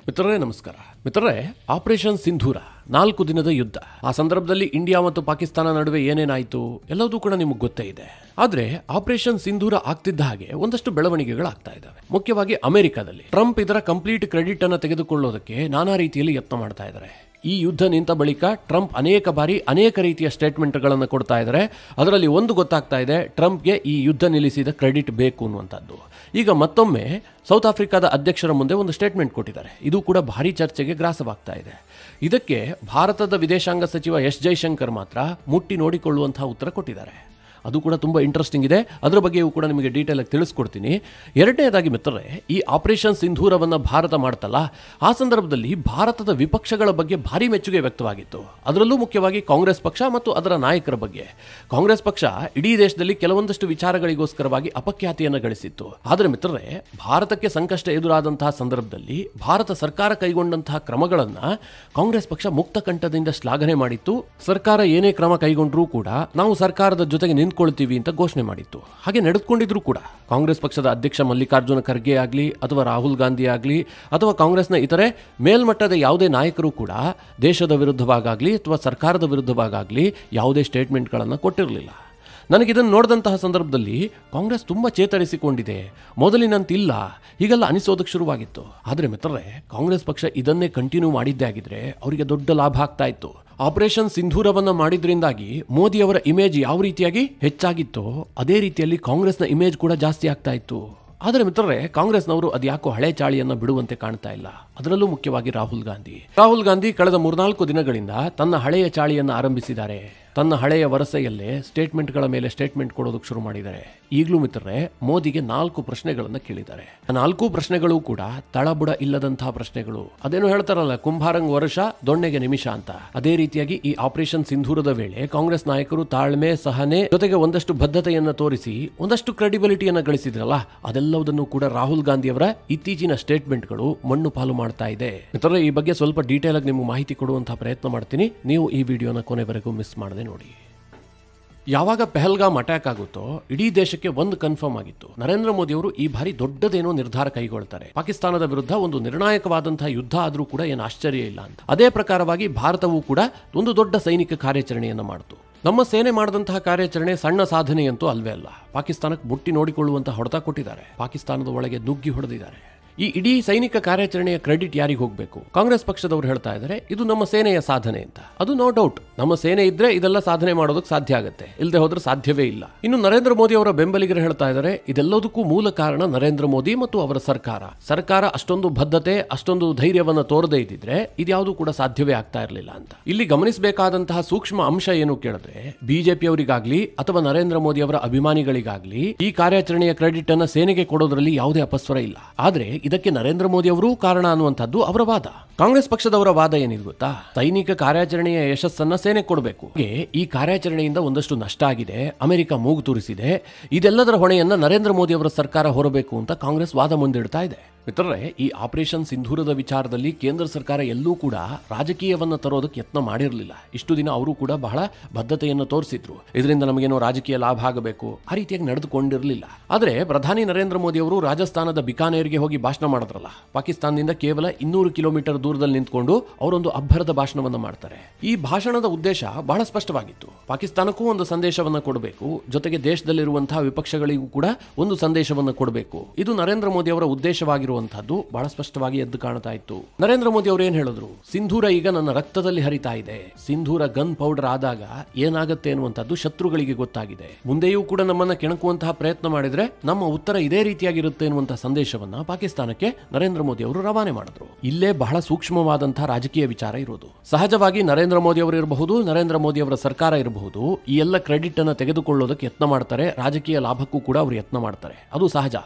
ಮಿತ್ರರೇ ನಮಸ್ಕಾರ. ಮಿತ್ರರೇ, ಆಪರೇಷನ್ ಸಿಂಧೂರ 4 ದಿನದ ಯುದ್ಧ. ಆ ಸಂದರ್ಭದಲ್ಲಿ ಇಂಡಿಯಾ ಮತ್ತು ಪಾಕಿಸ್ತಾನ ನಡುವೆ ಏನೇನಾಯಿತು ಎಲ್ಲದೂ ಕೂಡ ನಿಮಗೆ ಗೊತ್ತೇ ಇದೆ. ಆದ್ರೆ ಆಪರೇಷನ್ ಸಿಂಧೂರ ಆಗ್ತಿದ್ದ ಹಾಗೆ ಒಂದಷ್ಟು ಬೆಳವಣಿಗೆಗಳಾಗ್ತಾ ಇದ್ದಾವೆ. ಮುಖ್ಯವಾಗಿ ಅಮೆರಿಕದಲ್ಲಿ ಟ್ರಂಪ್ ಇದರ ಕಂಪ್ಲೀಟ್ ಕ್ರೆಡಿಟ್ ಅನ್ನು ತೆಗೆದುಕೊಳ್ಳೋದಕ್ಕೆ ನಾನಾ ರೀತಿಯಲ್ಲಿ ಯತ್ನ ಮಾಡ್ತಾ ಇದ್ದಾರೆ. ಈ ಯುದ್ಧ ನಿಂತ ಬಳಿಕ ಟ್ರಂಪ್ ಅನೇಕ ಬಾರಿ ಅನೇಕ ರೀತಿಯ ಸ್ಟೇಟ್ಮೆಂಟ್ಗಳನ್ನು ಕೊಡ್ತಾ ಇದ್ದಾರೆ. ಅದರಲ್ಲಿ ಒಂದು ಗೊತ್ತಾಗ್ತಾ ಇದೆ, ಟ್ರಂಪ್ಗೆ ಈ ಯುದ್ಧ ನಿಲ್ಲಿಸಿದ ಕ್ರೆಡಿಟ್ ಬೇಕು ಅನ್ನುವಂಥದ್ದು. ಈಗ ಮತ್ತೊಮ್ಮೆ ಸೌತ್ ಆಫ್ರಿಕಾದ ಅಧ್ಯಕ್ಷರ ಮುಂದೆ ಒಂದು ಸ್ಟೇಟ್ಮೆಂಟ್ ಕೊಟ್ಟಿದ್ದಾರೆ. ಇದು ಕೂಡ ಭಾರಿ ಚರ್ಚೆಗೆ ಗ್ರಾಸವಾಗ್ತಾ ಇದೆ. ಇದಕ್ಕೆ ಭಾರತದ ವಿದೇಶಾಂಗ ಸಚಿವ ಎಸ್ ಜೈಶಂಕರ್ ಮಾತ್ರ ಮುಟ್ಟಿ ನೋಡಿಕೊಳ್ಳುವಂತಹ ಉತ್ತರ ಕೊಟ್ಟಿದ್ದಾರೆ. ಅದು ಕೂಡ ತುಂಬ ಇಂಟ್ರೆಸ್ಟಿಂಗ್ ಇದೆ. ಅದರ ಬಗ್ಗೆಯೂ ಕೂಡ ನಿಮಗೆ ಡೀಟೇಲ್ ಆಗಿ ತಿಳಿಸ್ಕೊಡ್ತೀನಿ. ಎರಡನೇದಾಗಿ ಮಿತ್ರರೇ, ಈ ಆಪರೇಷನ್ ಸಿಂಧೂರವನ್ನು ಭಾರತ ಮಾಡ್ತಲ್ಲ, ಆ ಸಂದರ್ಭದಲ್ಲಿ ಭಾರತದ ವಿಪಕ್ಷಗಳ ಬಗ್ಗೆ ಭಾರಿ ಮೆಚ್ಚುಗೆ ವ್ಯಕ್ತವಾಗಿತ್ತು. ಅದರಲ್ಲೂ ಮುಖ್ಯವಾಗಿ ಕಾಂಗ್ರೆಸ್ ಪಕ್ಷ ಮತ್ತು ಅದರ ನಾಯಕರ ಬಗ್ಗೆ. ಕಾಂಗ್ರೆಸ್ ಪಕ್ಷ ಇಡೀ ದೇಶದಲ್ಲಿ ಕೆಲವೊಂದಷ್ಟು ವಿಚಾರಗಳಿಗೋಸ್ಕರವಾಗಿ ಅಪಖ್ಯಾತಿಯನ್ನು ಗಳಿಸಿತ್ತು. ಆದರೆ ಮಿತ್ರರೇ, ಭಾರತಕ್ಕೆ ಸಂಕಷ್ಟ ಎದುರಾದಂತಹ ಸಂದರ್ಭದಲ್ಲಿ ಭಾರತ ಸರ್ಕಾರ ಕೈಗೊಂಡಂತಹ ಕ್ರಮಗಳನ್ನು ಕಾಂಗ್ರೆಸ್ ಪಕ್ಷ ಮುಕ್ತ ಕಂಠದಿಂದ ಶ್ಲಾಘನೆ ಮಾಡಿತ್ತು. ಸರ್ಕಾರ ಏನೇ ಕ್ರಮ ಕೈಗೊಂಡ್ರೂ ಕೂಡ ನಾವು ಸರ್ಕಾರದ ಜೊತೆಗೆ ನಿಂತ್ಕೊಳ್ತೀವಿ ಅಂತ ಘೋಷಣೆ ಮಾಡಿತ್ತು. ಹಾಗೆ ನಡೆದುಕೊಂಡಿದ್ರು ಕೂಡ. ಕಾಂಗ್ರೆಸ್ ಪಕ್ಷದ ಅಧ್ಯಕ್ಷ ಮಲ್ಲಿಕಾರ್ಜುನ ಖರ್ಗೆ ಆಗಲಿ ಅಥವಾ ರಾಹುಲ್ ಗಾಂಧಿ ಆಗಲಿ ಅಥವಾ ಕಾಂಗ್ರೆಸ್ನ ಇತರೆ ಮೇಲ್ಮಟ್ಟದ ಯಾವುದೇ ನಾಯಕರು ಕೂಡ ದೇಶದ ವಿರುದ್ಧವಾಗಲಿ ಅಥವಾ ಸರ್ಕಾರದ ವಿರುದ್ಧವಾಗಲಿ ಯಾವುದೇ ಸ್ಟೇಟ್ಮೆಂಟ್ಗಳನ್ನು ಕೊಟ್ಟಿರಲಿಲ್ಲ. ನನಗಿದನ್ನು ನೋಡಿದಂತಹ ಸಂದರ್ಭದಲ್ಲಿ ಕಾಂಗ್ರೆಸ್ ತುಂಬ ಚೇತರಿಸಿಕೊಂಡಿದೆ, ಮೊದಲಿನಂತಿಲ್ಲ, ಹೀಗೆಲ್ಲ ಅನಿಸೋದಕ್ಕೆ ಶುರುವಾಗಿತ್ತು. ಆದರೆ ಮಿತ್ರರೇ, ಕಾಂಗ್ರೆಸ್ ಪಕ್ಷ ಇದನ್ನೇ ಕಂಟಿನ್ಯೂ ಮಾಡಿದ್ದೇ ಆಗಿದ್ರೆ ಅವರಿಗೆ ದೊಡ್ಡ ಲಾಭ ಆಗ್ತಾ ಇತ್ತು. ಆಪರೇಷನ್ ಸಿಂಧೂರವನ್ನು ಮಾಡಿದ್ರಿಂದಾಗಿ ಮೋದಿಯವರ ಇಮೇಜ್ ಯಾವ ರೀತಿಯಾಗಿ ಹೆಚ್ಚಾಗಿತ್ತೋ ಅದೇ ರೀತಿಯಲ್ಲಿ ಕಾಂಗ್ರೆಸ್ನ ಇಮೇಜ್ ಕೂಡ ಜಾಸ್ತಿ ಆಗ್ತಾ ಇತ್ತು. ಆದರೆ ಮಿತ್ರರೇ, ಕಾಂಗ್ರೆಸ್ನವರು ಅದ್ಯಾಕೋ ಹಳೆ ಚಾಳಿಯನ್ನು ಬಿಡುವಂತೆ ಕಾಣ್ತಾ ಇಲ್ಲ. ಅದರಲ್ಲೂ ಮುಖ್ಯವಾಗಿ ರಾಹುಲ್ ಗಾಂಧಿ ಕಳೆದ 3-4 ದಿನಗಳಿಂದ ತನ್ನ ಹಳೆಯ ಚಾಳಿಯನ್ನು ಆರಂಭಿಸಿದ್ದಾರೆ. ತನ್ನ ಹಳೆಯ ವರಸೆಯಲ್ಲೇ ಸ್ಟೇಟ್ಮೆಂಟ್ಗಳ ಮೇಲೆ ಸ್ಟೇಟ್ಮೆಂಟ್ ಕೊಡೋದಕ್ಕೆ ಶುರು ಮಾಡಿದ್ದಾರೆ. ಈಗಲೂ ಮಿತ್ರರೇ, ಮೋದಿಗೆ 4 ಪ್ರಶ್ನೆಗಳನ್ನು ಕೇಳಿದ್ದಾರೆ. 4 ಪ್ರಶ್ನೆಗಳು ಕೂಡ ತಳಬುಡ ಇಲ್ಲದಂತಹ ಪ್ರಶ್ನೆಗಳು. ಅದೇನೋ ಹೇಳ್ತಾರಲ್ಲ, ಕುಂಭಾರಂಗ್ ವರ್ಷ ದೊಣ್ಣೆಗೆ ನಿಮಿಷ ಅಂತ. ಅದೇ ರೀತಿಯಾಗಿ ಈ ಆಪರೇಷನ್ ಸಿಂಧೂರದ ವೇಳೆ ಕಾಂಗ್ರೆಸ್ ನಾಯಕರು ತಾಳ್ಮೆ, ಸಹನೆ ಜೊತೆಗೆ ಒಂದಷ್ಟು ಬದ್ಧತೆಯನ್ನು ತೋರಿಸಿ ಒಂದಷ್ಟು ಕ್ರೆಡಿಬಿಲಿಟಿಯನ್ನು ಗಳಿಸಿದ್ರಲ್ಲ, ಅದೆಲ್ಲವುದನ್ನು ಕೂಡ ರಾಹುಲ್ ಗಾಂಧಿ ಅವರ ಇತ್ತೀಚಿನ ಸ್ಟೇಟ್ಮೆಂಟ್ಗಳು ಮಣ್ಣು ಪಾಲು ಮಾಡ್ತಾ ಇದೆ. ಮಿತ್ರರೇ, ಈ ಬಗ್ಗೆ ಸ್ವಲ್ಪ ಡೀಟೇಲ್ ಆಗಿ ನಿಮಗೆ ಮಾಹಿತಿ ಕೊಡುವಂತಹ ಪ್ರಯತ್ನ ಮಾಡ್ತೀನಿ. ನೀವು ಈ ವಿಡಿಯೋನ ಕೊನೆವರೆಗೂ ಮಿಸ್ ಮಾಡದೆ ನೋಡಿ. ಯಾವಾಗ ಪೆಹಲ್ಗಾಮ್ ಅಟ್ಯಾಕ್ ಆಗುತ್ತೋ ಇಡೀ ದೇಶಕ್ಕೆ ಒಂದು ಕನ್ಫರ್ಮ್ ಆಗಿತ್ತು, ನರೇಂದ್ರ ಮೋದಿ ಅವರು ಈ ಬಾರಿ ದೊಡ್ಡದೇನೋ ನಿರ್ಧಾರ ಕೈಗೊಳ್ತಾರೆ. ಪಾಕಿಸ್ತಾನದ ವಿರುದ್ಧ ಒಂದು ನಿರ್ಣಾಯಕವಾದಂತಹ ಯುದ್ಧ ಆದರೂ ಕೂಡ ಏನು ಆಶ್ಚರ್ಯ ಇಲ್ಲ ಅಂತ. ಅದೇ ಪ್ರಕಾರವಾಗಿ ಭಾರತವೂ ಕೂಡ ಒಂದು ದೊಡ್ಡ ಸೈನಿಕ ಕಾರ್ಯಾಚರಣೆಯನ್ನು ಮಾಡಿತು. ನಮ್ಮ ಸೇನೆ ಮಾಡಿದಂತಹ ಕಾರ್ಯಾಚರಣೆ ಸಣ್ಣ ಸಾಧನೆಯಂತೂ ಅಲ್ವೇ ಅಲ್ಲ. ಪಾಕಿಸ್ತಾನಕ್ಕೆ ಮುಟ್ಟಿ ನೋಡಿಕೊಳ್ಳುವಂತಹ ಹೊಡೆತ ಕೊಟ್ಟಿದ್ದಾರೆ. ಪಾಕಿಸ್ತಾನದ ಒಳಗೆ ನುಗ್ಗಿ ಹೊಡೆದಿದ್ದಾರೆ. ಈ ಇಡೀ ಸೈನಿಕ ಕಾರ್ಯಾಚರಣೆಯ ಕ್ರೆಡಿಟ್ ಯಾರಿಗೆ ಹೋಗಬೇಕು? ಕಾಂಗ್ರೆಸ್ ಪಕ್ಷದವರು ಹೇಳ್ತಾ ಇದ್ದಾರೆ ಇದು ನಮ್ಮ ಸೇನೆಯ ಸಾಧನೆ ಅಂತ. ಅದು ನೋ ಡೌಟ್, ನಮ್ಮ ಸೇನೆ ಇದ್ರೆ ಇದೆಲ್ಲ ಸಾಧನೆ ಮಾಡೋದಕ್ಕೆ ಸಾಧ್ಯ ಆಗುತ್ತೆ, ಇಲ್ಲದೆ ಹೋದ್ರೆ ಸಾಧ್ಯವೇ ಇಲ್ಲ. ಇನ್ನು ನರೇಂದ್ರ ಮೋದಿ ಅವರ ಬೆಂಬಲಿಗರು ಹೇಳ್ತಾ ಇದ್ದಾರೆ ಇದೆಲ್ಲದಕ್ಕೂ ಮೂಲ ಕಾರಣ ನರೇಂದ್ರ ಮೋದಿ ಮತ್ತು ಅವರ ಸರ್ಕಾರ ಅಷ್ಟೊಂದು ಬದ್ಧತೆ, ಅಷ್ಟೊಂದು ಧೈರ್ಯವನ್ನು ತೋರದೇ ಇದ್ದಿದ್ರೆ ಇದ್ಯಾವುದು ಕೂಡ ಸಾಧ್ಯವೇ ಆಗ್ತಾ ಇರಲಿಲ್ಲ ಅಂತ. ಇಲ್ಲಿ ಗಮನಿಸಬೇಕಾದಂತಹ ಸೂಕ್ಷ್ಮ ಅಂಶ ಏನು ಕೇಳಿದ್ರೆ, ಬಿಜೆಪಿಯವರಿಗಾಗ್ಲಿ ಅಥವಾ ನರೇಂದ್ರ ಮೋದಿ ಅವರ ಅಭಿಮಾನಿಗಳಿಗಾಗ್ಲಿ ಈ ಕಾರ್ಯಾಚರಣೆಯ ಕ್ರೆಡಿಟ್ ಅನ್ನ ಸೇನೆಗೆ ಕೊಡೋದ್ರಲ್ಲಿ ಯಾವುದೇ ಅಪಸ್ವರ ಇಲ್ಲ. ಆದ್ರೆ ಇದಕ್ಕೆ ನರೇಂದ್ರ ಮೋದಿ ಅವರೂ ಕಾರಣ ಅನ್ನುವಂಥದ್ದು ಅವರ ವಾದ. ಕಾಂಗ್ರೆಸ್ ಪಕ್ಷದವರ ವಾದ ಏನಿದೆ ಗೊತ್ತಾ? ಸೈನಿಕ ಕಾರ್ಯಾಚರಣೆಯ ಯಶಸ್ಸನ್ನ ಸೇನೆ ಕೊಡಬೇಕು. ಈ ಕಾರ್ಯಾಚರಣೆಯಿಂದ ಒಂದಷ್ಟು ನಷ್ಟ ಆಗಿದೆ, ಅಮೆರಿಕ ಮೂಗು ತೂರಿಸಿದೆ, ಇದೆಲ್ಲದರ ಹೊಣೆಯನ್ನ ನರೇಂದ್ರ ಮೋದಿ ಅವರ ಸರ್ಕಾರ ಹೊರಬೇಕು ಅಂತ ಕಾಂಗ್ರೆಸ್ ವಾದ ಮುಂದಿಡ್ತಾ ಇದೆ. ಮಿತ್ರರೇ, ಈ ಆಪರೇಷನ್ ಸಿಂಧೂರದ ವಿಚಾರದಲ್ಲಿ ಕೇಂದ್ರ ಸರ್ಕಾರ ಎಲ್ಲೂ ಕೂಡ ರಾಜಕೀಯವನ್ನು ತರೋದಕ್ಕೆ ಯತ್ನ ಮಾಡಿರಲಿಲ್ಲ. ಇಷ್ಟು ದಿನ ಅವರು ಕೂಡ ಬಹಳ ಬದ್ಧತೆಯನ್ನು ತೋರಿಸಿದ್ರು. ಇದರಿಂದ ನಮಗೇನೋ ರಾಜಕೀಯ ಲಾಭ ಆಗಬೇಕು ಆ ರೀತಿಯಾಗಿ ನಡೆದುಕೊಂಡಿರಲಿಲ್ಲ. ಆದರೆ ಪ್ರಧಾನಿ ನರೇಂದ್ರ ಮೋದಿ ಅವರು ರಾಜಸ್ಥಾನದ ಬಿಕಾನೇರ್ಗೆ ಹೋಗಿ ಭಾಷಣ ಮಾಡಿದ್ರಲ್ಲ, ಪಾಕಿಸ್ತಾನದಿಂದ ಕೇವಲ 200 ಕಿಲೋಮೀಟರ್ ದೂರದಲ್ಲಿ ನಿಂತ್ಕೊಂಡು ಅವರೊಂದು ಅಬ್ಬರದ ಭಾಷಣವನ್ನು ಮಾಡ್ತಾರೆ. ಈ ಭಾಷಣದ ಉದ್ದೇಶ ಬಹಳ ಸ್ಪಷ್ಟವಾಗಿತ್ತು. ಪಾಕಿಸ್ತಾನಕ್ಕೂ ಒಂದು ಸಂದೇಶವನ್ನು ಕೊಡಬೇಕು, ಜೊತೆಗೆ ದೇಶದಲ್ಲಿರುವಂತಹ ವಿಪಕ್ಷಗಳಿಗೂ ಕೂಡ ಒಂದು ಸಂದೇಶವನ್ನು ಕೊಡಬೇಕು. ಇದು ನರೇಂದ್ರ ಮೋದಿ ಅವರ ಉದ್ದೇಶವಾಗಿರುವ ಬಹಳ ಸ್ಪಷ್ಟವಾಗಿ ಎದ್ದು ಕಾಣ್ತಾ ಇತ್ತು. ನರೇಂದ್ರ ಮೋದಿ ಅವರು ಏನ್ ಹೇಳಿದ್ರು? ಸಿಂಧೂರ ಈಗ ನನ್ನ ರಕ್ತದಲ್ಲಿ ಹರಿತಾ ಇದೆ. ಸಿಂಧೂರ ಗನ್ ಪೌಡರ್ ಆದಾಗ ಏನಾಗುತ್ತೆ ಅನ್ನುವಂಥದ್ದು ಶತ್ರುಗಳಿಗೆ ಗೊತ್ತಾಗಿದೆ. ಮುಂದೆಯೂ ಕೂಡ ನಮ್ಮನ್ನ ಕೆಣಕುವಂತಹ ಪ್ರಯತ್ನ ಮಾಡಿದ್ರೆ ನಮ್ಮ ಉತ್ತರ ಇದೇ ರೀತಿಯಾಗಿರುತ್ತೆ ಎನ್ನುವಂತಹ ಸಂದೇಶವನ್ನ ಪಾಕಿಸ್ತಾನಕ್ಕೆ ನರೇಂದ್ರ ಮೋದಿ ಅವರು ರವಾನೆ ಮಾಡಿದ್ರು. ಇಲ್ಲೇ ಬಹಳ ಸೂಕ್ಷ್ಮವಾದಂತಹ ರಾಜಕೀಯ ವಿಚಾರ ಇರೋದು. ಸಹಜವಾಗಿ ನರೇಂದ್ರ ಮೋದಿ ಅವರು ಇರಬಹುದು, ನರೇಂದ್ರ ಮೋದಿ ಅವರ ಸರ್ಕಾರ ಇರಬಹುದು, ಈ ಎಲ್ಲ ಕ್ರೆಡಿಟ್ ಅನ್ನ ತೆಗೆದುಕೊಳ್ಳೋದಕ್ಕೆ ಯತ್ನ ಮಾಡ್ತಾರೆ. ರಾಜಕೀಯ ಲಾಭಕ್ಕೂ ಕೂಡ ಅವರು ಯತ್ನ ಮಾಡ್ತಾರೆ, ಅದು ಸಹಜ.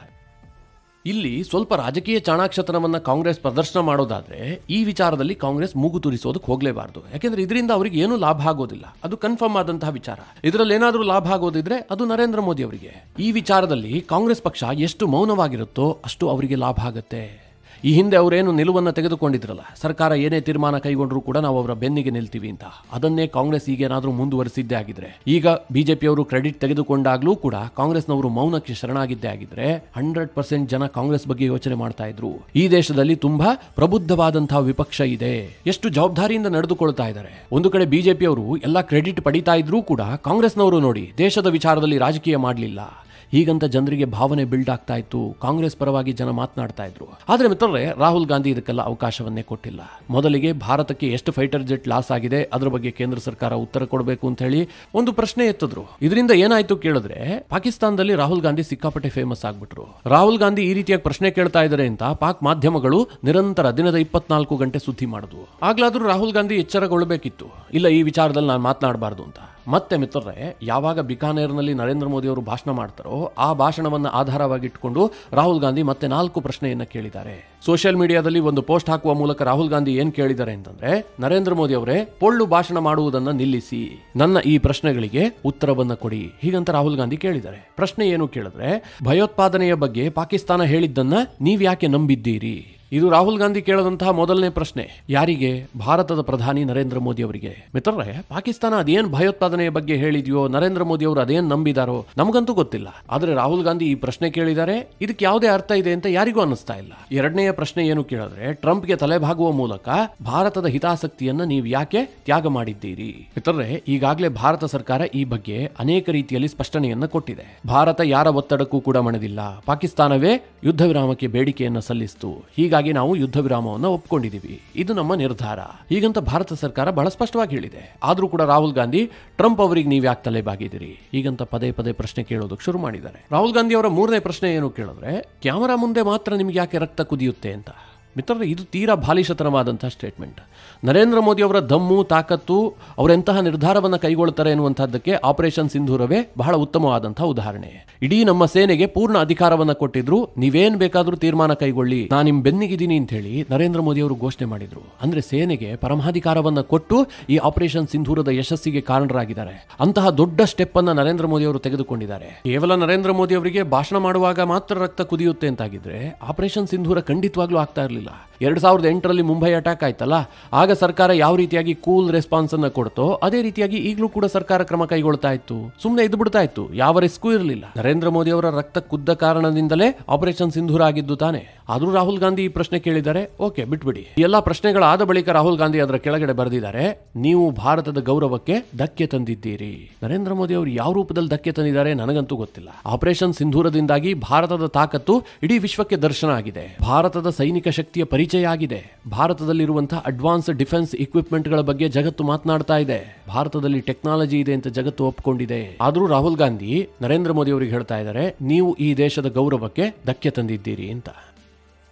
ಇಲ್ಲಿ ಸ್ವಲ್ಪ ರಾಜಕೀಯ ಚಾಣಾಕ್ಷತನವನ್ನ ಕಾಂಗ್ರೆಸ್ ಪ್ರದರ್ಶನ ಮಾಡೋದಾದ್ರೆ ಈ ವಿಚಾರದಲ್ಲಿ ಕಾಂಗ್ರೆಸ್ ಮೂಗು ತುರಿಸೋದಕ್ಕೆ ಹೋಗಲೇಬಾರದು. ಯಾಕೆಂದ್ರೆ ಇದರಿಂದ ಅವರಿಗೆ ಏನು ಲಾಭ ಆಗೋದಿಲ್ಲ, ಅದು ಕನ್ಫರ್ಮ್ ಆದಂತಹ ವಿಚಾರ. ಇದರಲ್ಲಿ ಏನಾದರೂ ಲಾಭ ಆಗೋದಿದ್ರೆ ಅದು ನರೇಂದ್ರ ಮೋದಿ ಅವರಿಗೆ. ಈ ವಿಚಾರದಲ್ಲಿ ಕಾಂಗ್ರೆಸ್ ಪಕ್ಷ ಎಷ್ಟು ಮೌನವಾಗಿರುತ್ತೋ ಅಷ್ಟು ಅವರಿಗೆ ಲಾಭ ಆಗುತ್ತೆ. ಈ ಹಿಂದೆ ಅವರೇನು ನಿಲುವನ್ನು ತೆಗೆದುಕೊಂಡಿದ್ರಲ್ಲ, ಸರ್ಕಾರ ಏನೇ ತೀರ್ಮಾನ ಕೈಗೊಂಡ್ರು ಕೂಡ ನಾವು ಅವರ ಬೆನ್ನಿಗೆ ನಿಲ್ತೀವಿ ಅಂತ, ಅದನ್ನೇ ಕಾಂಗ್ರೆಸ್ ಈಗೇನಾದ್ರೂ ಮುಂದುವರಿಸಿದ್ದೇ ಆಗಿದ್ರೆ, ಈಗ ಬಿಜೆಪಿಯವರು ಕ್ರೆಡಿಟ್ ತೆಗೆದುಕೊಂಡಾಗ್ಲೂ ಕೂಡ ಕಾಂಗ್ರೆಸ್ನವರು ಮೌನಕ್ಕೆ ಶರಣಾಗಿದ್ದೇ ಆಗಿದ್ರೆ 100% ಜನ ಕಾಂಗ್ರೆಸ್ ಬಗ್ಗೆ ಯೋಚನೆ ಮಾಡ್ತಾ ಇದ್ರು. ಈ ದೇಶದಲ್ಲಿ ತುಂಬಾ ಪ್ರಬುದ್ಧವಾದಂತಹ ವಿಪಕ್ಷ ಇದೆ, ಎಷ್ಟು ಜವಾಬ್ದಾರಿಯಿಂದ ನಡೆದುಕೊಳ್ತಾ ಇದ್ದಾರೆ. ಒಂದು ಕಡೆ ಬಿಜೆಪಿಯವರು ಎಲ್ಲ ಕ್ರೆಡಿಟ್ ಪಡಿತಾ ಇದ್ರೂ ಕೂಡ ಕಾಂಗ್ರೆಸ್ನವರು ನೋಡಿ ದೇಶದ ವಿಚಾರದಲ್ಲಿ ರಾಜಕೀಯ ಮಾಡಲಿಲ್ಲ. ಹೀಗಂತ ಜನರಿಗೆ ಭಾವನೆ ಬಿಲ್ಡ್ ಆಗ್ತಾ ಇತ್ತು, ಕಾಂಗ್ರೆಸ್ ಪರವಾಗಿ ಜನ ಮಾತನಾಡ್ತಾ ಇದ್ರು. ಆದ್ರೆ ಮಿತ್ರರೇ, ರಾಹುಲ್ ಗಾಂಧಿ ಇದಕ್ಕೆಲ್ಲ ಅವಕಾಶವನ್ನೇ ಕೊಟ್ಟಿಲ್ಲ. ಮೊದಲಿಗೆ ಭಾರತಕ್ಕೆ ಎಷ್ಟು ಫೈಟರ್ ಜೆಟ್ ಲಾಸ್ ಆಗಿದೆ ಅದರ ಬಗ್ಗೆ ಕೇಂದ್ರ ಸರ್ಕಾರ ಉತ್ತರ ಕೊಡಬೇಕು ಅಂತ ಹೇಳಿ ಒಂದು ಪ್ರಶ್ನೆ ಎತ್ತಿದ್ರು. ಇದರಿಂದ ಏನಾಯ್ತು ಕೇಳಿದ್ರೆ, ಪಾಕಿಸ್ತಾನದಲ್ಲಿ ರಾಹುಲ್ ಗಾಂಧಿ ಸಿಕ್ಕಾಪಟ್ಟೆ ಫೇಮಸ್ ಆಗ್ಬಿಟ್ರು. ರಾಹುಲ್ ಗಾಂಧಿ ಈ ರೀತಿಯಾಗಿ ಪ್ರಶ್ನೆ ಕೇಳ್ತಾ ಇದ್ದಾರೆ ಅಂತ ಪಾಕ್ ಮಾಧ್ಯಮಗಳು ನಿರಂತರ ದಿನದ 24 ಗಂಟೆ ಸುದ್ದಿ ಮಾಡಿದ್ವು. ಆಗ್ಲಾದ್ರೂ ರಾಹುಲ್ ಗಾಂಧಿ ಎಚ್ಚರಗೊಳ್ಳಬೇಕಿತ್ತು, ಇಲ್ಲ ಈ ವಿಚಾರದಲ್ಲಿ ನಾನು ಮಾತನಾಡಬಾರ್ದು ಅಂತ. ಮತ್ತೆ ಮಿತ್ರರೇ, ಯಾವಾಗ ಬಿಕಾನೇರ್ನಲ್ಲಿ ನರೇಂದ್ರ ಮೋದಿ ಅವರು ಭಾಷಣ ಮಾಡ್ತಾರೋ ಆ ಭಾಷಣವನ್ನು ಆಧಾರವಾಗಿಟ್ಟುಕೊಂಡು ರಾಹುಲ್ ಗಾಂಧಿ ಮತ್ತೆ 4 ಪ್ರಶ್ನೆಯನ್ನ ಕೇಳಿದ್ದಾರೆ. ಸೋಷಿಯಲ್ ಮೀಡಿಯಾದಲ್ಲಿ ಒಂದು ಪೋಸ್ಟ್ ಹಾಕುವ ಮೂಲಕ ರಾಹುಲ್ ಗಾಂಧಿ ಏನ್ ಕೇಳಿದ್ದಾರೆ ಅಂತಂದ್ರೆ, ನರೇಂದ್ರ ಮೋದಿ ಅವರೇ ಪೊಳ್ಳು ಭಾಷಣ ಮಾಡುವುದನ್ನ ನಿಲ್ಲಿಸಿ, ನನ್ನ ಈ ಪ್ರಶ್ನೆಗಳಿಗೆ ಉತ್ತರವನ್ನ ಕೊಡಿ, ಹೀಗಂತ ರಾಹುಲ್ ಗಾಂಧಿ ಕೇಳಿದ್ದಾರೆ. ಪ್ರಶ್ನೆ ಏನು ಕೇಳಿದ್ರೆ, ಭಯೋತ್ಪಾದನೆಯ ಬಗ್ಗೆ ಪಾಕಿಸ್ತಾನ ಹೇಳಿದ್ದನ್ನ ನೀವ್ ಯಾಕೆ ನಂಬಿದ್ದೀರಿ? ಇದು ರಾಹುಲ್ ಗಾಂಧಿ ಕೇಳದಂತಹ ಮೊದಲನೇ ಪ್ರಶ್ನೆ. ಯಾರಿಗೆ? ಭಾರತದ ಪ್ರಧಾನಿ ನರೇಂದ್ರ ಮೋದಿ ಅವರಿಗೆ. ಮಿತ್ರರೇ, ಪಾಕಿಸ್ತಾನ ಅದೇನ್ ಭಯೋತ್ಪಾದನೆಯ ಬಗ್ಗೆ ಹೇಳಿದ್ಯೋ, ನರೇಂದ್ರ ಮೋದಿ ಅವರು ಅದೇನ್ ನಂಬಿದಾರೋ ನಮಗಂತೂ ಗೊತ್ತಿಲ್ಲ. ಆದ್ರೆ ರಾಹುಲ್ ಗಾಂಧಿ ಈ ಪ್ರಶ್ನೆ ಕೇಳಿದ್ದಾರೆ, ಇದಕ್ಕೆ ಯಾವುದೇ ಅರ್ಥ ಇದೆ ಅಂತ ಯಾರಿಗೂ ಅನ್ನಿಸ್ತಾ ಇಲ್ಲ. ಎರಡನೆಯ ಪ್ರಶ್ನೆ ಏನು ಕೇಳಿದ್ರೆ, ಟ್ರಂಪ್ಗೆ ತಲೆಬಾಗುವ ಮೂಲಕ ಭಾರತದ ಹಿತಾಸಕ್ತಿಯನ್ನ ನೀವು ಯಾಕೆ ತ್ಯಾಗ ಮಾಡಿದ್ದೀರಿ? ಮಿತ್ರರೇ, ಈಗಾಗಲೇ ಭಾರತ ಸರ್ಕಾರ ಈ ಬಗ್ಗೆ ಅನೇಕ ರೀತಿಯಲ್ಲಿ ಸ್ಪಷ್ಟನೆಯನ್ನ ಕೊಟ್ಟಿದೆ. ಭಾರತ ಯಾರ ಒತ್ತಡಕ್ಕೂ ಕೂಡ ಮಣಿದಿಲ್ಲ, ಪಾಕಿಸ್ತಾನವೇ ಯುದ್ಧ ವಿರಾಮಕ್ಕೆ ಬೇಡಿಕೆಯನ್ನ ಸಲ್ಲಿಸಿತು, ಹೀಗಾಗಿ ನಾವು ಯುದ್ಧ ವಿರಾಮವನ್ನು ಒಪ್ಪಿಕೊಂಡಿದ್ದೀವಿ, ಇದು ನಮ್ಮ ನಿರ್ಧಾರ, ಹೀಗಂತ ಭಾರತ ಸರ್ಕಾರ ಬಹಳ ಸ್ಪಷ್ಟವಾಗಿ ಹೇಳಿದೆ. ಆದ್ರೂ ಕೂಡ ರಾಹುಲ್ ಗಾಂಧಿ ಟ್ರಂಪ್ ಅವರಿಗೆ ನೀವು ಯಾಕೆ ತಲೆಬಾಗಿದ್ದೀರಿ ಹೀಗಂತ ಪದೇ ಪದೇ ಪ್ರಶ್ನೆ ಕೇಳೋದಕ್ಕೆ ಶುರು ಮಾಡಿದ್ದಾರೆ. ರಾಹುಲ್ ಗಾಂಧಿ ಅವರ ಮೂರನೇ ಪ್ರಶ್ನೆ ಏನು ಕೇಳಿದ್ರೆ, ಕ್ಯಾಮರಾ ಮುಂದೆ ಮಾತ್ರ ನಿಮ್ಗೆ ಯಾಕೆ ರಕ್ತ ಕುದಿಯುತ್ತೆ ಅಂತ. ಮಿತ್ರರೇ, ಇದು ತೀರಾ ಬಾಲಿಶತನವಾದಂತಹ ಸ್ಟೇಟ್ಮೆಂಟ್. ನರೇಂದ್ರ ಮೋದಿ ಅವರ ದಮ್ಮು, ತಾಕತ್ತು, ಅವರೆಂತಹ ನಿರ್ಧಾರವನ್ನು ಕೈಗೊಳ್ತಾರೆ ಎನ್ನುವಂತಹದ್ದಕ್ಕೆ ಆಪರೇಷನ್ ಸಿಂಧೂರವೇ ಬಹಳ ಉತ್ತಮವಾದಂತಹ ಉದಾಹರಣೆ. ಇಡೀ ನಮ್ಮ ಸೇನೆಗೆ ಪೂರ್ಣ ಅಧಿಕಾರವನ್ನ ಕೊಟ್ಟಿದ್ರು, ನೀವೇನ್ ಬೇಕಾದ್ರೂ ತೀರ್ಮಾನ ಕೈಗೊಳ್ಳಿ, ನಾನು ನಿಮ್ ಬೆನ್ನಿಗಿದ್ದೀನಿ ಅಂತ ಹೇಳಿ ನರೇಂದ್ರ ಮೋದಿ ಅವರು ಘೋಷಣೆ ಮಾಡಿದ್ರು. ಅಂದ್ರೆ ಸೇನೆಗೆ ಪರಮಾಧಿಕಾರವನ್ನ ಕೊಟ್ಟು ಈ ಆಪರೇಷನ್ ಸಿಂಧೂರದ ಯಶಸ್ಸಿಗೆ ಕಾರಣರಾಗಿದ್ದಾರೆ. ಅಂತಹ ದೊಡ್ಡ ಸ್ಟೆಪ್ ಅನ್ನ ನರೇಂದ್ರ ಮೋದಿ ಅವರು ತೆಗೆದುಕೊಂಡಿದ್ದಾರೆ. ಕೇವಲ ನರೇಂದ್ರ ಮೋದಿ ಅವರಿಗೆ ಭಾಷಣ ಮಾಡುವಾಗ ಮಾತ್ರ ರಕ್ತ ಕುದಿಯುತ್ತೆ ಅಂತಾಗಿದ್ರೆ ಆಪರೇಷನ್ ಸಿಂಧೂರ ಖಂಡಿತವಾಗ್ಲೂ ಆಗ್ತಾ ಇರಲಿಲ್ಲ. 2008ರಲ್ಲಿ ಮುಂಬೈ ಅಟ್ಯಾಕ್ ಆಯ್ತಲ್ಲ, ಆಗ ಸರ್ಕಾರ ಯಾವ ರೀತಿಯಾಗಿ ಕೂಲ್ ರೆಸ್ಪಾನ್ಸ್ ಅನ್ನ ಕೊಡ್ತೋ ಅದೇ ರೀತಿಯಾಗಿ ಈಗಲೂ ಕೂಡ ಸರ್ಕಾರ ಕ್ರಮ ಕೈಗೊಳ್ತಾ ಇತ್ತು, ಸುಮ್ಮನೆ ಇದ್ದು ಬಿಡ್ತಾ ಇತ್ತು, ಯಾವ ರಿಸ್ಕು ಇರಲಿಲ್ಲ. ನರೇಂದ್ರ ಮೋದಿ ಅವರ ರಕ್ತ ಕುದ್ದ ಕಾರಣದಿಂದಲೇ ಆಪರೇಷನ್ ಸಿಂಧೂರ ಆಗಿದ್ದು ತಾನೆ. ಆದ್ರೂ ರಾಹುಲ್ ಗಾಂಧಿ ಈ ಪ್ರಶ್ನೆ ಕೇಳಿದ್ದಾರೆ, ಓಕೆ ಬಿಟ್ಬಿಡಿ. ಎಲ್ಲಾ ಪ್ರಶ್ನೆಗಳಾದ ಬಳಿಕ ರಾಹುಲ್ ಗಾಂಧಿ ಅದರ ಕೆಳಗಡೆ ಬರೆದಿದ್ದಾರೆ, ನೀವು ಭಾರತದ ಗೌರವಕ್ಕೆ ಧಕ್ಕೆ ತಂದಿದ್ದೀರಿ. ನರೇಂದ್ರ ಮೋದಿ ಅವರು ಯಾವ ರೂಪದಲ್ಲಿ ಧಕ್ಕೆ ತಂದಿದ್ದಾರೆ ನನಗಂತೂ ಗೊತ್ತಿಲ್ಲ. ಆಪರೇಷನ್ ಸಿಂಧೂರದಿಂದಾಗಿ ಭಾರತದ ತಾಕತ್ತು ಇಡೀ ವಿಶ್ವಕ್ಕೆ ದರ್ಶನ ಆಗಿದೆ, ಭಾರತದ ಸೈನಿಕ ಶಕ್ತಿಯ ಪರಿಚಯ ಆಗಿದೆ, ಭಾರತದಲ್ಲಿರುವಂತಹ ಅಡ್ವಾನ್ಸ್ ಡಿಫೆನ್ಸ್ ಇಕ್ವಿಪ್ಮೆಂಟ್ ಗಳ ಬಗ್ಗೆ ಜಗತ್ತು ಮಾತನಾಡ್ತಾ ಇದೆ, ಭಾರತದಲ್ಲಿ ಟೆಕ್ನಾಲಜಿ ಇದೆ ಅಂತ ಜಗತ್ತು ಒಪ್ಪಿಕೊಂಡಿದೆ. ಆದ್ರೂ ರಾಹುಲ್ ಗಾಂಧಿ ನರೇಂದ್ರ ಮೋದಿ ಅವರಿಗೆ ಹೇಳ್ತಾ ಇದ್ದಾರೆ, ನೀವು ಈ ದೇಶದ ಗೌರವಕ್ಕೆ ಧಕ್ಕೆ ತಂದಿದ್ದೀರಿ ಅಂತ.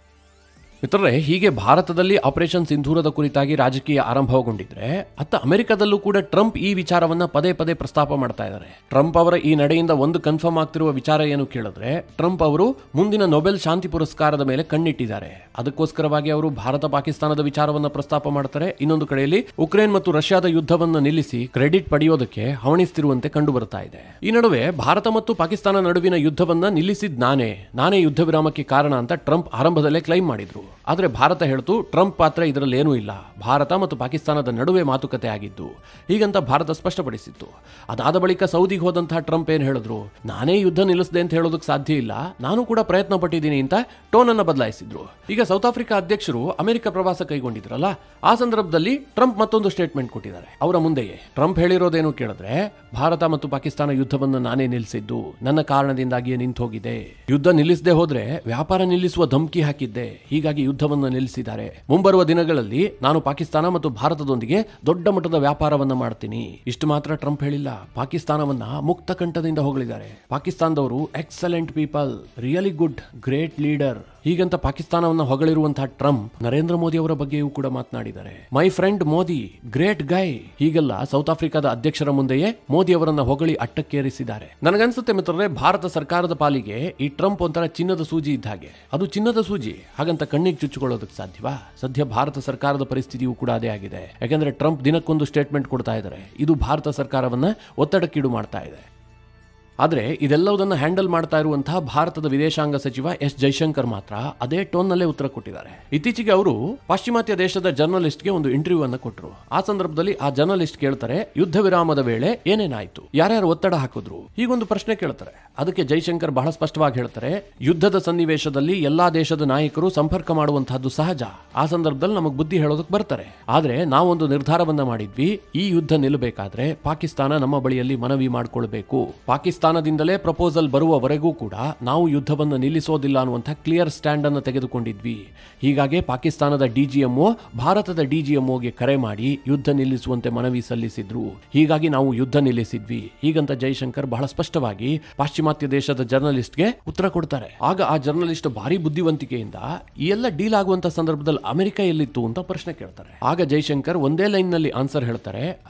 ಮಿತ್ರರೇ, ಹೀಗೆ ಭಾರತದಲ್ಲಿ ಆಪರೇಷನ್ ಸಿಂಧೂರದ ಕುರಿತಾಗಿ ರಾಜಕೀಯ ಆರಂಭಗೊಂಡಿದ್ರೆ ಅತ್ತ ಅಮೆರಿಕದಲ್ಲೂ ಕೂಡ ಟ್ರಂಪ್ ಈ ವಿಚಾರವನ್ನ ಪದೇ ಪದೇ ಪ್ರಸ್ತಾಪ ಮಾಡ್ತಾ ಇದ್ದಾರೆ. ಟ್ರಂಪ್ ಅವರ ಈ ನಡೆಯಿಂದ ಒಂದು ಕನ್ಫರ್ಮ್ ಆಗ್ತಿರುವ ವಿಚಾರ ಏನು ಕೇಳಿದ್ರೆ, ಟ್ರಂಪ್ ಅವರು ಮುಂದಿನ ನೊಬೆಲ್ ಶಾಂತಿ ಪುರಸ್ಕಾರದ ಮೇಲೆ ಕಣ್ಣಿಟ್ಟಿದ್ದಾರೆ. ಅದಕ್ಕೋಸ್ಕರವಾಗಿ ಅವರು ಭಾರತ ಪಾಕಿಸ್ತಾನದ ವಿಚಾರವನ್ನ ಪ್ರಸ್ತಾಪ ಮಾಡ್ತಾರೆ. ಇನ್ನೊಂದು ಕಡೆಯಲ್ಲಿ ಉಕ್ರೇನ್ ಮತ್ತು ರಷ್ಯಾದ ಯುದ್ಧವನ್ನು ನಿಲ್ಲಿಸಿ ಕ್ರೆಡಿಟ್ ಪಡೆಯೋದಕ್ಕೆ ಹವಣಿಸ್ತಿರುವಂತೆ ಕಂಡು ಬರ್ತಾ ಇದೆ. ಈ ನಡುವೆ ಭಾರತ ಮತ್ತು ಪಾಕಿಸ್ತಾನ ನಡುವಿನ ಯುದ್ಧವನ್ನ ನಿಲ್ಲಿಸಿದ್ ನಾನೇ ಯುದ್ಧ ವಿರಾಮಕ್ಕೆ ಕಾರಣ ಅಂತ ಟ್ರಂಪ್ ಆರಂಭದಲ್ಲೇ ಕ್ಲೈಮ್ ಮಾಡಿದ್ರು. ಆದ್ರೆ ಭಾರತ ಹೇಳ್ತು, ಟ್ರಂಪ್ ಪಾತ್ರ ಇದರಲ್ಲಿ ಏನೂ ಇಲ್ಲ, ಭಾರತ ಮತ್ತು ಪಾಕಿಸ್ತಾನದ ನಡುವೆ ಮಾತುಕತೆ ಆಗಿದ್ದು, ಹೀಗಂತ ಭಾರತ ಸ್ಪಷ್ಟಪಡಿಸಿತ್ತು. ಅದಾದ ಬಳಿಕ ಸೌದಿಗೆ ಹೋದಂತಹ ಟ್ರಂಪ್ ಏನ್ ಹೇಳಿದ್ರು, ನಾನೇ ಯುದ್ಧ ನಿಲ್ಲಿಸದೆ ಅಂತ ಹೇಳೋದಕ್ಕೆ ಸಾಧ್ಯ ಇಲ್ಲ, ನಾನು ಕೂಡ ಪ್ರಯತ್ನ ಪಟ್ಟಿದ್ದೀನಿ ಅಂತ ಟೋನ್ ಅನ್ನ ಬದಲಾಯಿಸಿದ್ರು. ಈಗ ಸೌತ್ ಆಫ್ರಿಕಾ ಅಧ್ಯಕ್ಷರು ಅಮೆರಿಕ ಪ್ರವಾಸ ಕೈಗೊಂಡಿದ್ರಲ್ಲ, ಆ ಸಂದರ್ಭದಲ್ಲಿ ಟ್ರಂಪ್ ಮತ್ತೊಂದು ಸ್ಟೇಟ್ಮೆಂಟ್ ಕೊಟ್ಟಿದ್ದಾರೆ. ಅವರ ಮುಂದೆಯೇ ಟ್ರಂಪ್ ಹೇಳಿರೋದೇನು ಕೇಳಿದ್ರೆ, ಭಾರತ ಮತ್ತು ಪಾಕಿಸ್ತಾನ ಯುದ್ಧವನ್ನು ನಾನೇ ನಿಲ್ಲಿಸಿದ್ದು, ನನ್ನ ಕಾರಣದಿಂದಾಗಿಯೇ ನಿಂತು ಹೋಗಿದೆ, ಯುದ್ಧ ನಿಲ್ಲಿಸದೆ ಹೋದ್ರೆ ವ್ಯಾಪಾರ ನಿಲ್ಲಿಸುವ ಧಮಕಿ ಹಾಕಿದ್ದೆ, ಹೀಗಾಗಿ ಯುದ್ಧವನ್ನು ನಿಲ್ಲಿಸಿದ್ದಾರೆ. ಮುಂಬರುವ ದಿನಗಳಲ್ಲಿ ನಾನು ಪಾಕಿಸ್ತಾನ ಮತ್ತು ಭಾರತದೊಂದಿಗೆ ದೊಡ್ಡ ಮಟ್ಟದ ವ್ಯಾಪಾರವನ್ನ ಮಾಡ್ತೀನಿ. ಇಷ್ಟು ಮಾತ್ರ ಟ್ರಂಪ್ ಹೇಳಿಲ್ಲ, ಪಾಕಿಸ್ತಾನವನ್ನ ಮುಕ್ತ ಕಂಠದಿಂದ ಹೊಗಳಿದ್ದಾರೆ. ಪಾಕಿಸ್ತಾನದವರು excellent people, really good, great leader, ಹೀಗಂತ ಪಾಕಿಸ್ತಾನವನ್ನ ಹೊಗಳಿರುವಂತಹ ಟ್ರಂಪ್ ನರೇಂದ್ರ ಮೋದಿ ಅವರ ಬಗ್ಗೆಯೂ ಕೂಡ ಮಾತನಾಡಿದ್ದಾರೆ. My friend Modi, great guy, ಹೀಗೆಲ್ಲ ಸೌತ್ ಆಫ್ರಿಕಾದ ಅಧ್ಯಕ್ಷರ ಮುಂದೆಯೇ ಮೋದಿ ಅವರನ್ನ ಹೊಗಳಿ ಅಟ್ಟಕ್ಕೇರಿಸಿದ್ದಾರೆ. ನನಗನ್ಸುತ್ತೆ ಮಿತ್ರರೇ, ಭಾರತ ಸರ್ಕಾರದ ಪಾಲಿಗೆ ಈ ಟ್ರಂಪ್ ಒಂಥರ ಚಿನ್ನದ ಸೂಜಿ ಇದ್ದ ಹಾಗೆ. ಅದು ಚಿನ್ನದ ಸೂಜಿ, ಹಾಗಂತ ಕಣ್ಣಿಗೆ ಚುಚ್ಚಿಕೊಳ್ಳೋದಕ್ಕೆ ಸಾಧ್ಯವಾ? ಸದ್ಯ ಭಾರತ ಸರ್ಕಾರದ ಪರಿಸ್ಥಿತಿಯೂ ಕೂಡ ಅದೇ ಆಗಿದೆ. ಯಾಕಂದ್ರೆ ಟ್ರಂಪ್ ದಿನಕ್ಕೊಂದು ಸ್ಟೇಟ್ಮೆಂಟ್ ಕೊಡ್ತಾ ಇದ್ದಾರೆ, ಇದು ಭಾರತ ಸರ್ಕಾರವನ್ನ ಒತ್ತಡಕ್ಕೀಡು ಮಾಡ್ತಾ ಇದೆ. ಆದ್ರೆ ಇದೆಲ್ಲವುದನ್ನ ಹ್ಯಾಂಡಲ್ ಮಾಡ್ತಾ ಇರುವಂತಹ ಭಾರತದ ವಿದೇಶಾಂಗ ಸಚಿವ ಎಸ್ ಜೈಶಂಕರ್ ಮಾತ್ರ ಅದೇ ಟೋನ್ ನಲ್ಲೇ ಉತ್ತರ ಕೊಟ್ಟಿದ್ದಾರೆ. ಇತ್ತೀಚೆಗೆ ಅವರು ಪಾಶ್ಚಿಮಾತ್ಯ ದೇಶದ ಜರ್ನಲಿಸ್ಟ್ಗೆ ಒಂದು ಇಂಟರ್ವ್ಯೂ ಅನ್ನು ಕೊಟ್ಟರು. ಆ ಸಂದರ್ಭದಲ್ಲಿ ಆ ಜರ್ನಲಿಸ್ಟ್ ಕೇಳ್ತಾರೆ, ಯುದ್ಧ ವಿರಾಮದ ವೇಳೆ ಏನೇನಾಯ್ತು, ಯಾರ್ಯಾರು ಒತ್ತಡ ಹಾಕಿದ್ರು, ಹೀಗೊಂದು ಪ್ರಶ್ನೆ ಕೇಳ್ತಾರೆ. ಅದಕ್ಕೆ ಜೈಶಂಕರ್ ಬಹಳ ಸ್ಪಷ್ಟವಾಗಿ ಹೇಳ್ತಾರೆ, ಯುದ್ಧದ ಸನ್ನಿವೇಶದಲ್ಲಿ ಎಲ್ಲಾ ದೇಶದ ನಾಯಕರು ಸಂಪರ್ಕ ಮಾಡುವಂತಹದ್ದು ಸಹಜ. ಆ ಸಂದರ್ಭದಲ್ಲಿ ನಮಗ್ ಬುದ್ಧಿ ಹೇಳೋದಕ್ಕೆ ಬರ್ತಾರೆ. ಆದ್ರೆ ನಾವೊಂದು ನಿರ್ಧಾರವನ್ನ ಮಾಡಿದ್ವಿ, ಈ ಯುದ್ಧ ನಿಲ್ಲಬೇಕಾದ್ರೆ ಪಾಕಿಸ್ತಾನ ನಮ್ಮ ಬಳಿಯಲ್ಲಿ ಮನವಿ ಮಾಡಿಕೊಳ್ಬೇಕು. ಪಾಕಿಸ್ತಾನದಿಂದಲೇ ಪ್ರಪೋಸಲ್ ಬರುವವರೆಗೂ ಕೂಡ ನಾವು ಯುದ್ಧವನ್ನು ನಿಲ್ಲಿಸೋದಿಲ್ಲ ಅನ್ನುವಂಥ ಕ್ಲಿಯರ್ ಸ್ಟ್ಯಾಂಡ್ ಅನ್ನು ತೆಗೆದುಕೊಂಡಿದ್ವಿ. ಹೀಗಾಗಿ ಪಾಕಿಸ್ತಾನದ ಡಿಜಿಎಂಒ ಭಾರತದ ಡಿಜಿಎಂಒಗೆ ಕರೆ ಮಾಡಿ ಯುದ್ಧ ನಿಲ್ಲಿಸುವಂತೆ ಮನವಿ ಸಲ್ಲಿಸಿದ್ರು. ಹೀಗಾಗಿ ನಾವು ಯುದ್ಧ ನಿಲ್ಲಿಸಿದ್ವಿ. ಹೀಗಂತ ಜೈಶಂಕರ್ ಬಹಳ ಸ್ಪಷ್ಟವಾಗಿ ಪಾಶ್ಚಿಮಾತ್ಯ ದೇಶದ ಜರ್ನಲಿಸ್ಟ್ಗೆ ಉತ್ತರ ಕೊಡ್ತಾರೆ. ಆಗ ಆ ಜರ್ನಲಿಸ್ಟ್ ಭಾರಿ ಬುದ್ಧಿವಂತಿಕೆಯಿಂದ ಈ ಎಲ್ಲ ಡೀಲ್ ಆಗುವಂತ ಸಂದರ್ಭದಲ್ಲಿ ಅಮೆರಿಕ ಎಲ್ಲಿತ್ತು ಅಂತ ಪ್ರಶ್ನೆ ಕೇಳ್ತಾರೆ. ಆಗ ಜೈಶಂಕರ್ ಒಂದೇ ಲೈನ್ ನಲ್ಲಿ ಆನ್ಸರ್ ಹೇಳ್ತಾರೆ,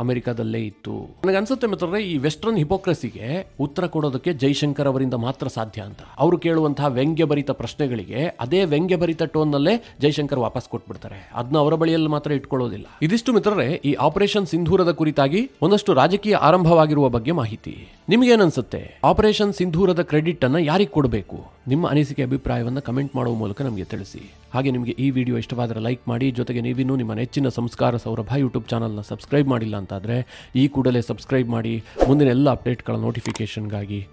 ಅಮೆರಿಕದಲ್ಲೇ ಇತ್ತು. ನನಗನ್ಸುತ್ತೆ ಮಿತ್ರರೇ, ಈ ವೆಸ್ಟರ್ನ್ ಹಿಪೋಕ್ರಸಿಗೆ ಉತ್ತರ ಕೊಡೋದಕ್ಕೆ ಜೈಶಂಕರ್ ಅವರಿಂದ ಮಾತ್ರ ಸಾಧ್ಯ ಅಂತ. ಅವರು ಕೇಳುವಂತಹ ವ್ಯಂಗ್ಯಭರಿತ ಪ್ರಶ್ನೆಗಳಿಗೆ ಅದೇ ವ್ಯಂಗ್ಯಭರಿತ ಟೋನ್ ನಲ್ಲೇ ಜೈಶಂಕರ್ ವಾಪಸ್ ಕೊಟ್ಬಿಡ್ತಾರೆ. ಅದನ್ನ ಅವರ ಬಳಿಯಲ್ಲಿ ಮಾತ್ರ ಇಟ್ಕೊಳ್ಳೋದಿಲ್ಲ. ಇದಿಷ್ಟು ಮಿತ್ರರೇ ಈ ಆಪರೇಷನ್ ಸಿಂಧೂರದ ಕುರಿತಾಗಿ ಒಂದಷ್ಟು ರಾಜಕೀಯ ಆರಂಭವಾಗಿರುವ ಬಗ್ಗೆ ಮಾಹಿತಿ. ನಿಮ್ಗೇನನ್ಸುತ್ತೆ? ಆಪರೇಷನ್ ಸಿಂಧೂರದ ಕ್ರೆಡಿಟ್ ಅನ್ನ ಯಾರಿಗೆ ಕೊಡಬೇಕು? ನಿಮ್ಮ ಅನಿಸಿಕೆ ಅಭಿಪ್ರಾಯವನ್ನು ಕಮೆಂಟ್ ಮಾಡುವ ಮೂಲಕ ನಮಗೆ ತಿಳಿಸಿ. ಹಾಗೆ ನಿಮಗೆ ಈ ವಿಡಿಯೋ ಇಷ್ಟವಾದರೆ ಲೈಕ್ ಮಾಡಿ. ಜೊತೆಗೆ ನೀವಿನ್ನೂ ನಿಮ್ಮ ನೆಚ್ಚಿನ ಸಂಸ್ಕಾರ ಸೌರಭ ಯೂಟ್ಯೂಬ್ ಚಾನಲ್ನ ಸಬ್ಸ್ಕ್ರೈಬ್ ಮಾಡಿಲ್ಲ ಅಂತಾದರೆ ಈ ಕೂಡಲೇ ಸಬ್ಸ್ಕ್ರೈಬ್ ಮಾಡಿ. ಮುಂದಿನ ಎಲ್ಲ ಅಪ್ಡೇಟ್ಗಳ ನೋಟಿಫಿಕೇಶನ್ಗಾಗಿ